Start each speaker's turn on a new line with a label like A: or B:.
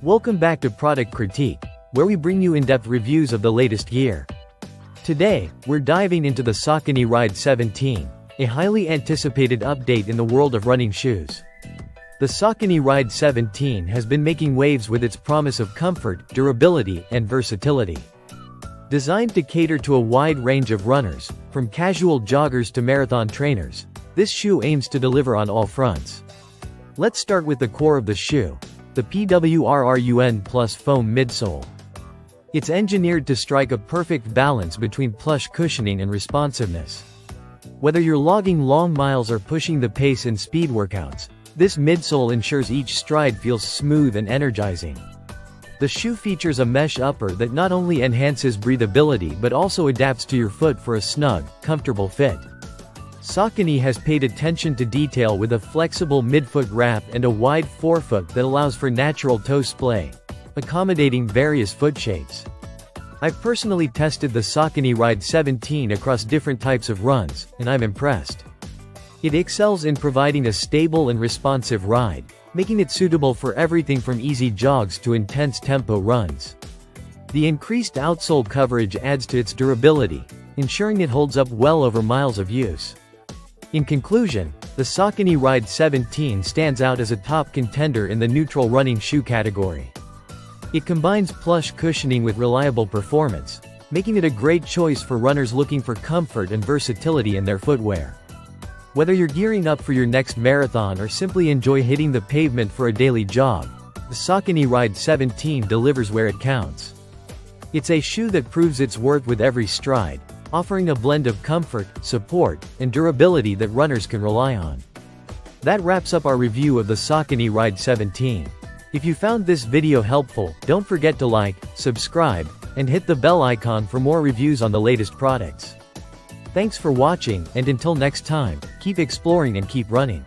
A: Welcome back to Product Critique, where we bring you in-depth reviews of the latest gear. Today, we're diving into the Saucony Ride 17, a highly anticipated update in the world of running shoes. The Saucony Ride 17 has been making waves with its promise of comfort, durability, and versatility. Designed to cater to a wide range of runners, from casual joggers to marathon trainers, this shoe aims to deliver on all fronts. Let's start with the core of the shoe, the PWRRUN Plus foam midsole. It's engineered to strike a perfect balance between plush cushioning and responsiveness. Whether you're logging long miles or pushing the pace in speed workouts, this midsole ensures each stride feels smooth and energizing. The shoe features a mesh upper that not only enhances breathability but also adapts to your foot for a snug, comfortable fit. Saucony has paid attention to detail with a flexible midfoot wrap and a wide forefoot that allows for natural toe splay, accommodating various foot shapes. I've personally tested the Saucony Ride 17 across different types of runs, and I'm impressed. It excels in providing a stable and responsive ride, making it suitable for everything from easy jogs to intense tempo runs. The increased outsole coverage adds to its durability, ensuring it holds up well over miles of use. In conclusion, the Saucony Ride 17 stands out as a top contender in the neutral running shoe category. It combines plush cushioning with reliable performance, making it a great choice for runners looking for comfort and versatility in their footwear. Whether you're gearing up for your next marathon or simply enjoy hitting the pavement for a daily jog, the Saucony Ride 17 delivers where it counts. It's a shoe that proves its worth with every stride, offering a blend of comfort, support, and durability that runners can rely on. That wraps up our review of the Saucony Ride 17. If you found this video helpful, don't forget to like, subscribe, and hit the bell icon for more reviews on the latest products. Thanks for watching, and until next time, keep exploring and keep running.